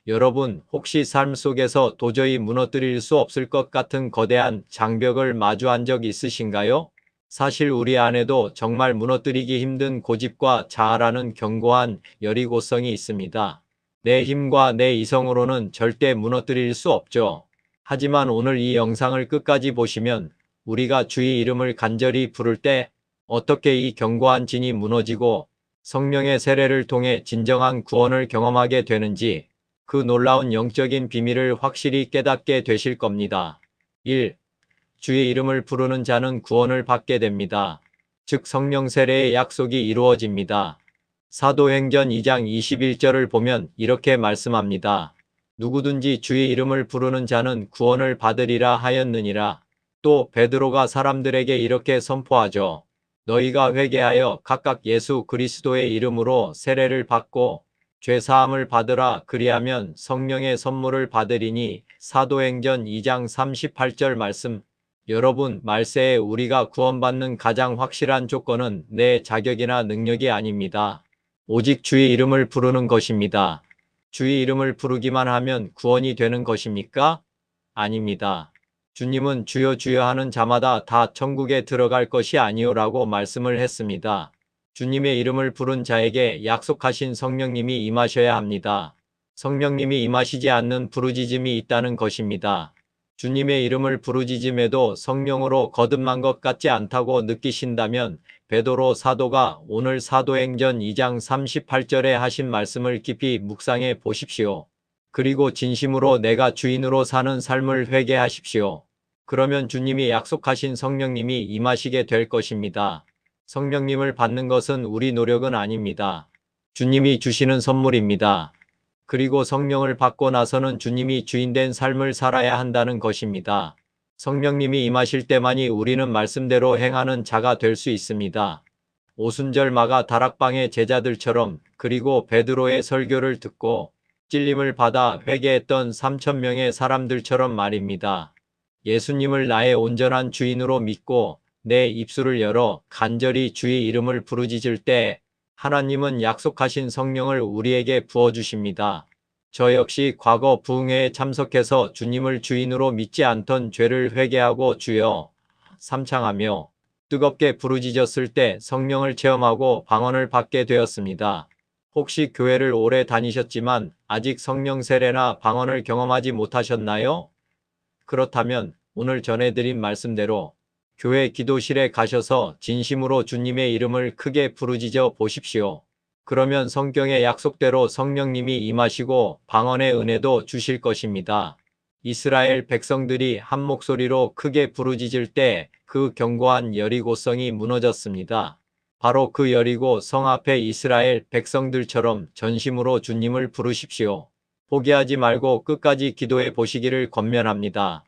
여러분, 혹시 삶 속에서 도저히 무너뜨릴 수 없을 것 같은 거대한 장벽을 마주한 적 있으신가요? 사실 우리 안에도 정말 무너뜨리기 힘든 고집과 자아라는 견고한 여리고성이 있습니다. 내 힘과 내 이성으로는 절대 무너뜨릴 수 없죠. 하지만 오늘 이 영상을 끝까지 보시면 우리가 주의 이름을 간절히 부를 때 어떻게 이 견고한 진이 무너지고 성령의 세례를 통해 진정한 구원을 경험하게 되는지 그 놀라운 영적인 비밀을 확실히 깨닫게 되실 겁니다. 1. 주의 이름을 부르는 자는 구원을 받게 됩니다. 즉 성령 세례의 약속이 이루어집니다. 사도행전 2장 21절을 보면 이렇게 말씀합니다. 누구든지 주의 이름을 부르는 자는 구원을 받으리라 하였느니라. 또 베드로가 사람들에게 이렇게 선포하죠. 너희가 회개하여 각각 예수 그리스도의 이름으로 세례를 받고 죄 사함을 받으라. 그리하면 성령의 선물을 받으리니. 사도행전 2장 38절 말씀. 여러분, 말세에 우리가 구원받는 가장 확실한 조건은 내 자격이나 능력이 아닙니다. 오직 주의 이름을 부르는 것입니다. 주의 이름을 부르기만 하면 구원이 되는 것입니까? 아닙니다. 주님은 주여 주여 하는 자마다 다 천국에 들어갈 것이 아니오라고 말씀을 했습니다. 주님의 이름을 부른 자에게 약속하신 성령님이 임하셔야 합니다. 성령님이 임하시지 않는 부르짖음이 있다는 것입니다. 주님의 이름을 부르짖음에도 성령으로 거듭난 것 같지 않다고 느끼신다면 베드로 사도가 오늘 사도행전 2장 38절에 하신 말씀을 깊이 묵상해 보십시오. 그리고 진심으로 내가 주인으로 사는 삶을 회개하십시오. 그러면 주님이 약속하신 성령님이 임하시게 될 것입니다. 성령님을 받는 것은 우리 노력은 아닙니다. 주님이 주시는 선물입니다. 그리고 성령을 받고 나서는 주님이 주인된 삶을 살아야 한다는 것입니다. 성령님이 임하실 때만이 우리는 말씀대로 행하는 자가 될 수 있습니다. 오순절 마가 다락방의 제자들처럼 그리고 베드로의 설교를 듣고 찔림을 받아 회개했던 3,000명의 사람들처럼 말입니다. 예수님을 나의 온전한 주인으로 믿고 내 입술을 열어 간절히 주의 이름을 부르짖을 때 하나님은 약속하신 성령을 우리에게 부어주십니다. 저 역시 과거 부흥회에 참석해서 주님을 주인으로 믿지 않던 죄를 회개하고 주여 삼창하며 뜨겁게 부르짖었을 때 성령을 체험하고 방언을 받게 되었습니다. 혹시 교회를 오래 다니셨지만 아직 성령 세례나 방언을 경험하지 못하셨나요? 그렇다면 오늘 전해드린 말씀대로 교회 기도실에 가셔서 진심으로 주님의 이름을 크게 부르짖어 보십시오. 그러면 성경의 약속대로 성령님이 임하시고 방언의 은혜도 주실 것입니다. 이스라엘 백성들이 한 목소리로 크게 부르짖을 때 그 견고한 여리고성이 무너졌습니다. 바로 그 여리고 성 앞에 이스라엘 백성들처럼 전심으로 주님을 부르십시오. 포기하지 말고 끝까지 기도해 보시기를 권면합니다.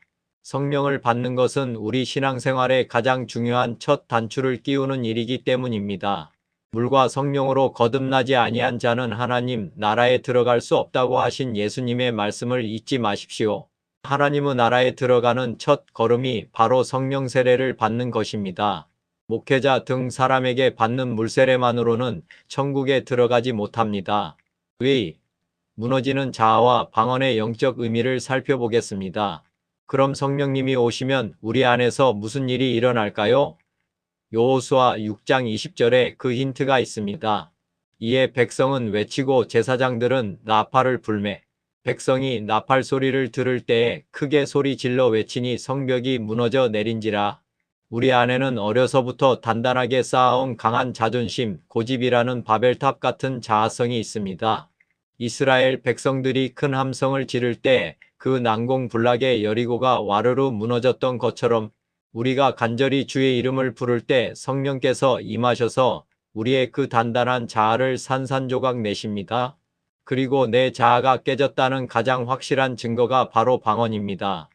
성령을 받는 것은 우리 신앙생활의 가장 중요한 첫 단추를 끼우는 일이기 때문입니다. 물과 성령으로 거듭나지 아니한 자는 하나님 나라에 들어갈 수 없다고 하신 예수님의 말씀을 잊지 마십시오. 하나님의 나라에 들어가는 첫 걸음이 바로 성령 세례를 받는 것입니다. 목회자 등 사람에게 받는 물세례만으로는 천국에 들어가지 못합니다. 의, 무너지는 자아와 방언의 영적 의미를 살펴보겠습니다. 그럼 성령님이 오시면 우리 안에서 무슨 일이 일어날까요? 여호수아 6장 20절에 그 힌트가 있습니다. 이에 백성은 외치고 제사장들은 나팔을 불매. 백성이 나팔 소리를 들을 때에 크게 소리 질러 외치니 성벽이 무너져 내린지라. 우리 안에는 어려서부터 단단하게 쌓아온 강한 자존심, 고집이라는 바벨탑 같은 자아성이 있습니다. 이스라엘 백성들이 큰 함성을 지를 때 그 난공불락의 여리고가 와르르 무너졌던 것처럼 우리가 간절히 주의 이름을 부를 때 성령께서 임하셔서 우리의 그 단단한 자아를 산산조각 내십니다. 그리고 내 자아가 깨졌다는 가장 확실한 증거가 바로 방언입니다.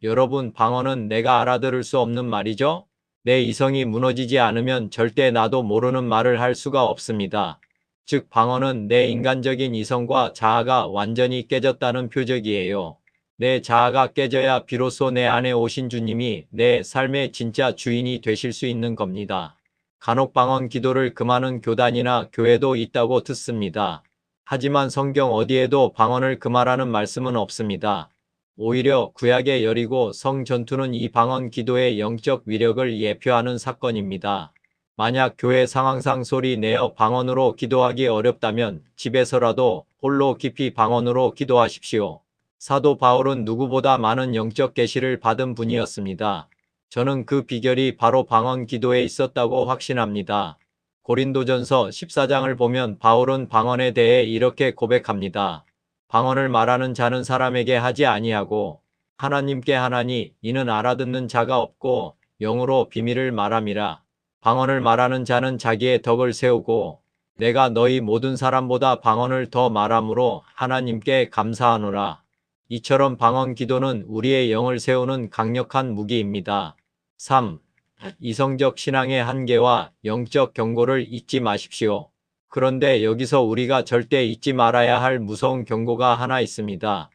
여러분, 방언은 내가 알아들을 수 없는 말이죠? 내 이성이 무너지지 않으면 절대 나도 모르는 말을 할 수가 없습니다. 즉 방언은 내 인간적인 이성과 자아가 완전히 깨졌다는 표적이에요. 내 자아가 깨져야 비로소 내 안에 오신 주님이 내 삶의 진짜 주인이 되실 수 있는 겁니다. 간혹 방언 기도를 금하는 교단이나 교회도 있다고 듣습니다. 하지만 성경 어디에도 방언을 금하라는 말씀은 없습니다. 오히려 구약의 여리고 성 전투는 이 방언 기도의 영적 위력을 예표하는 사건입니다. 만약 교회 상황상 소리 내어 방언으로 기도하기 어렵다면 집에서라도 홀로 깊이 방언으로 기도하십시오. 사도 바울은 누구보다 많은 영적 계시를 받은 분이었습니다. 저는 그 비결이 바로 방언 기도에 있었다고 확신합니다. 고린도전서 14장을 보면 바울은 방언에 대해 이렇게 고백합니다. 방언을 말하는 자는 사람에게 하지 아니하고 하나님께 하나니 이는 알아듣는 자가 없고 영으로 비밀을 말함이라. 방언을 말하는 자는 자기의 덕을 세우고 내가 너희 모든 사람보다 방언을 더 말함으로 하나님께 감사하노라. 이처럼 방언 기도는 우리의 영을 세우는 강력한 무기입니다. 3. 이성적 신앙의 한계와 영적 경고를 잊지 마십시오. 그런데 여기서 우리가 절대 잊지 말아야 할 무서운 경고가 하나 있습니다.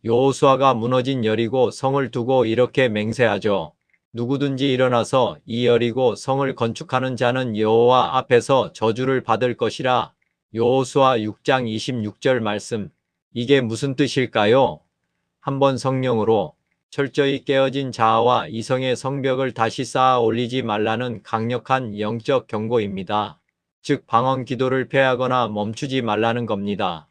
여호수아가 무너진 여리고 성을 두고 이렇게 맹세하죠. 누구든지 일어나서 이 여리고 성을 건축하는 자는 여호와 앞에서 저주를 받을 것이라. 여호수아 6장 26절 말씀. 이게 무슨 뜻일까요? 한번 성령으로 철저히 깨어진 자아와 이성의 성벽을 다시 쌓아 올리지 말라는 강력한 영적 경고입니다. 즉 방언 기도를 패하거나 멈추지 말라는 겁니다.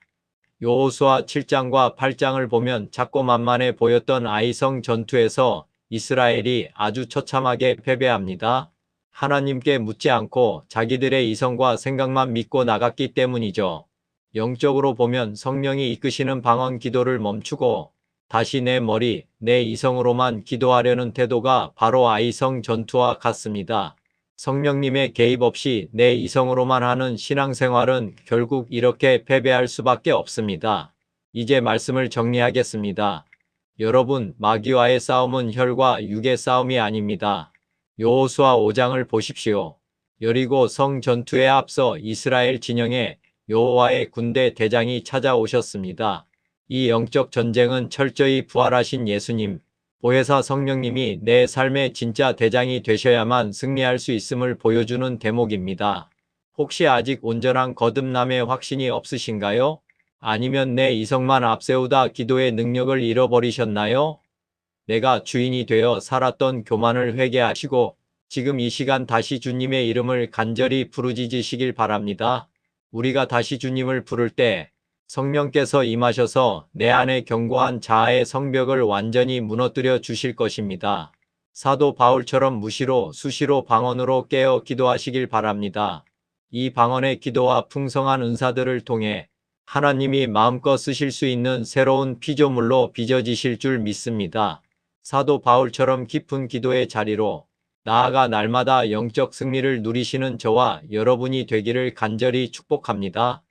여호수아 7장과 8장을 보면 작고만만해 보였던 아이성 전투에서 이스라엘이 아주 처참하게 패배합니다. 하나님께 묻지 않고 자기들의 이성과 생각만 믿고 나갔기 때문이죠. 영적으로 보면 성령이 이끄시는 방언 기도를 멈추고 다시 내 머리, 내 이성으로만 기도하려는 태도가 바로 아이성 전투와 같습니다. 성령님의 개입 없이 내 이성으로만 하는 신앙생활은 결국 이렇게 패배할 수밖에 없습니다. 이제 말씀을 정리하겠습니다. 여러분, 마귀와의 싸움은 혈과 육의 싸움이 아닙니다. 여호수아 5장을 보십시오. 여리고 성 전투에 앞서 이스라엘 진영에 여호와의 군대 대장이 찾아오셨습니다. 이 영적 전쟁은 철저히 부활하신 예수님, 보혜사 성령님이 내 삶의 진짜 대장이 되셔야만 승리할 수 있음을 보여주는 대목입니다. 혹시 아직 온전한 거듭남의 확신이 없으신가요? 아니면 내 이성만 앞세우다 기도의 능력을 잃어버리셨나요? 내가 주인이 되어 살았던 교만을 회개하시고 지금 이 시간 다시 주님의 이름을 간절히 부르짖으시길 바랍니다. 우리가 다시 주님을 부를 때 성령께서 임하셔서 내 안에 견고한 자아의 성벽을 완전히 무너뜨려 주실 것입니다. 사도 바울처럼 무시로 수시로 방언으로 깨어 기도하시길 바랍니다. 이 방언의 기도와 풍성한 은사들을 통해 하나님이 마음껏 쓰실 수 있는 새로운 피조물로 빚어지실 줄 믿습니다. 사도 바울처럼 깊은 기도의 자리로 나아가 날마다 영적 승리를 누리시는 저와 여러분이 되기를 간절히 축복합니다.